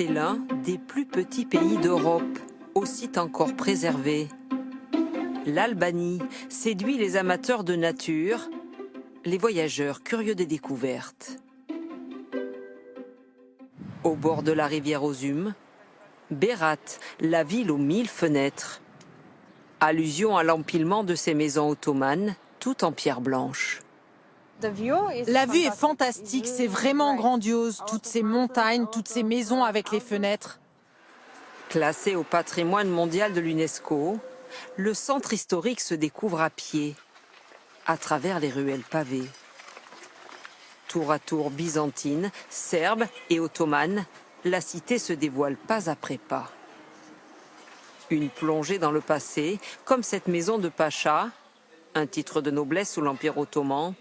c'est l'un des plus petits pays d'Europe, au site encore préservé. L'Albanie séduit les amateurs de nature, les voyageurs curieux des découvertes. Au bord de la rivière Ozum, Berat, la ville aux 1000 fenêtres. Allusion à l'empilement de ces maisons ottomanes, toutes en pierre blanche. La vue est fantastique, c'est vraiment grandiose. Toutes ces montagnes, toutes ces maisons avec les fenêtres. Classé au patrimoine mondial de l'UNESCO, le centre historique se découvre à pied, à travers les ruelles pavées. Tour à tour byzantine, serbe et ottomane, la cité se dévoile pas après pas. Une plongée dans le passé, comme cette maison de Pacha, un titre de noblesse sous l'Empire ottoman,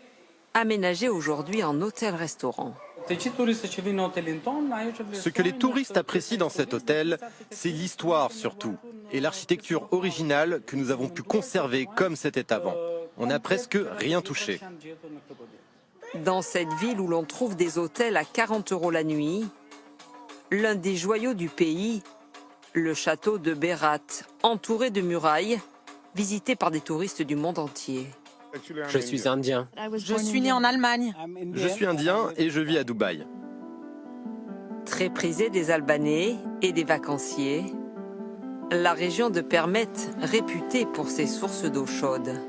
aménagée aujourd'hui en hôtel-restaurant. Ce que les touristes apprécient dans cet hôtel, c'est l'histoire surtout, et l'architecture originale que nous avons pu conserver comme c'était avant. On n'a presque rien touché. Dans cette ville où l'on trouve des hôtels à 40 € la nuit, l'un des joyaux du pays, le château de Berat, entouré de murailles, visité par des touristes du monde entier. Je suis indien. Je suis né en Allemagne. Je suis indien et je vis à Dubaï. Très prisée des Albanais et des vacanciers, la région de Permet, réputée pour ses sources d'eau chaude.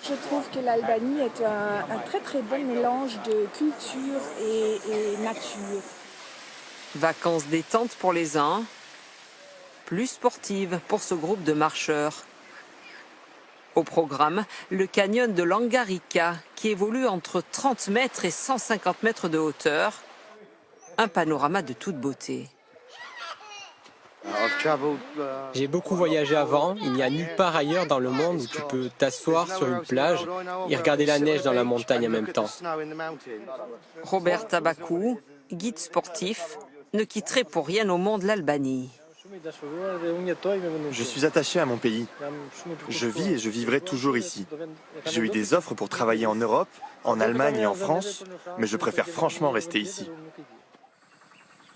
Je trouve que l'Albanie est un très très bon mélange de culture et nature. Vacances détente pour les uns, plus sportives pour ce groupe de marcheurs. Au programme, le canyon de Langarica, qui évolue entre 30 mètres et 150 mètres de hauteur. Un panorama de toute beauté. J'ai beaucoup voyagé avant. Il n'y a nulle part ailleurs dans le monde où tu peux t'asseoir sur une plage et regarder la neige dans la montagne en même temps. Robert Tabakou, guide sportif, ne quitterait pour rien au monde l'Albanie. Je suis attaché à mon pays. Je vis et je vivrai toujours ici. J'ai eu des offres pour travailler en Europe, en Allemagne et en France, mais je préfère franchement rester ici.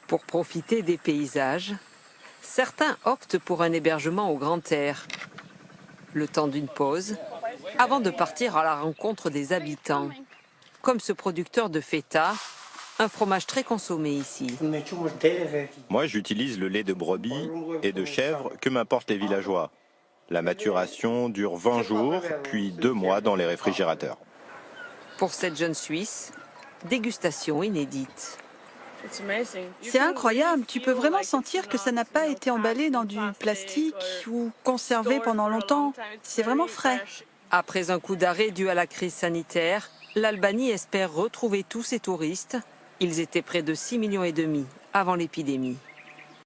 Pour profiter des paysages, certains optent pour un hébergement au grand air. Le temps d'une pause, avant de partir à la rencontre des habitants, comme ce producteur de feta, un fromage très consommé ici. Moi, j'utilise le lait de brebis et de chèvre que m'apportent les villageois. La maturation dure 20 jours, puis 2 mois dans les réfrigérateurs. Pour cette jeune Suisse, dégustation inédite. C'est incroyable, tu peux vraiment sentir que ça n'a pas été emballé dans du plastique ou conservé pendant longtemps. C'est vraiment frais. Après un coup d'arrêt dû à la crise sanitaire, l'Albanie espère retrouver tous ses touristes. Ils étaient près de 6,5 millions avant l'épidémie.